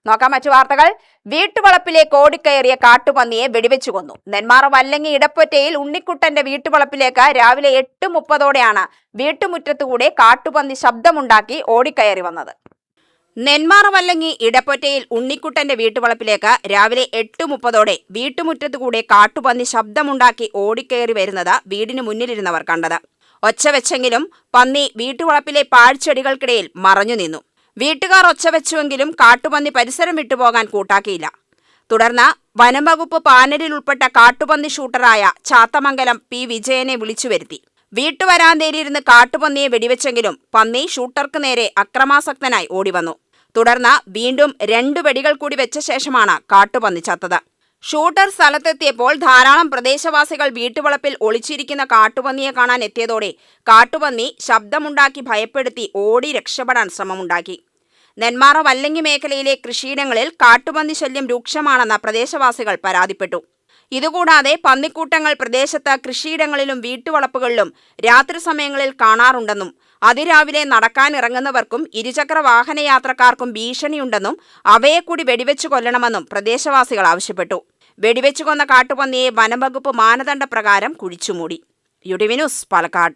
നോക്കാം മറ്റു വാർത്തകൾ. വീട്ടുവളപ്പിലെ ഓടിക്കയറിയ കാട്ടുപന്നിയെ വെടിവെച്ചു കൊന്നു. നെന്മാറ വല്ലങ്ങി ഇടപ്പൊറ്റയിൽ ഉണ്ണിക്കുട്ടന്റെ വീട്ടുവളപ്പിലേക്ക് രാവിലെ 8:30 വീട്ടുമുറ്റത്തുകൂടെ കാട്ടുപന്നി ശബ്ദമുണ്ടാക്കി ഓടിക്കയറി വന്നത്. നെന്മാറ വല്ലങ്ങി ഇടപ്പൊറ്റയിൽ ഉണ്ണിക്കുട്ടന്റെ വീട്ടുവളപ്പിലേക്ക് രാവിലെ 8:30 വീട്ടുമുറ്റത്തുകൂടെ കാട്ടുപന്നി ശബ്ദമുണ്ടാക്കി ഓടിക്കയറി വരുന്നത് വീടിന് മുന്നിലിരുന്നവർ കണ്ടത്. ഒച്ചവെച്ചെങ്കിലും പന്നി വീട്ടുവളപ്പിലെ പാഴ്ചെടികൾക്കിടയിൽ മറഞ്ഞു നിന്നു. വീട്ടുകാർ ഒച്ചവെച്ചുവെങ്കിലും കാട്ടുപന്നി പരിസരം വിട്ടുപോകാൻ കൂട്ടാക്കിയില്ല. തുടർന്ന് വനംവകുപ്പ് പാനലിൽ ഉൾപ്പെട്ട കാട്ടുപന്നി ഷൂട്ടറായ ചാത്തമംഗലം പി. വിജയനെ വിളിച്ചുവരുത്തി. വീട്ടുവരാന്തയിലിരുന്ന് കാട്ടുപന്നിയെ വെടിവെച്ചെങ്കിലും പന്നി ഷൂട്ടർക്ക് നേരെ അക്രമാസക്തനായി ഓടിവന്നു. തുടർന്ന് വീണ്ടും 2 വെടികൾ കൂടി വെച്ച ശേഷമാണ് കാട്ടുപന്നി ചത്തത്. ഷൂട്ടർ സ്ഥലത്തെത്തിയപ്പോൾ ധാരാളം പ്രദേശവാസികൾ വീട്ടുവളപ്പിൽ ഒളിച്ചിരിക്കുന്ന കാട്ടുപന്നിയെ കാണാൻ എത്തിയതോടെ കാട്ടുപന്നി ശബ്ദമുണ്ടാക്കി ഭയപ്പെടുത്തി ഓടി രക്ഷപ്പെടാൻ ശ്രമമുണ്ടാക്കി. നെന്മാറ വല്ലങ്ങി മേഖലയിലെ കൃഷിയിടങ്ങളിൽ കാട്ടുപന്നി ശല്യം രൂക്ഷമാണെന്ന് പ്രദേശവാസികൾ പരാതിപ്പെട്ടു. ഇതുകൂടാതെ പന്നിക്കൂട്ടങ്ങൾ പ്രദേശത്ത് കൃഷിയിടങ്ങളിലും വീട്ടുവളപ്പുകളിലും രാത്രി സമയങ്ങളിൽ കാണാറുണ്ടെന്നും അതിരാവിലെ നടക്കാനിറങ്ങുന്നവർക്കും ഇരുചക്ര വാഹന യാത്രക്കാർക്കും ഭീഷണിയുണ്ടെന്നും അവയെ കൂടി വെടിവെച്ചു കൊല്ലണമെന്നും പ്രദേശവാസികൾ ആവശ്യപ്പെട്ടു. വെടിവെച്ചു കൊന്ന കാട്ടുപന്നിയെ വനംവകുപ്പ് മാനദണ്ഡപ്രകാരം കുഴിച്ചുമൂടി. UTV news, Palakkad.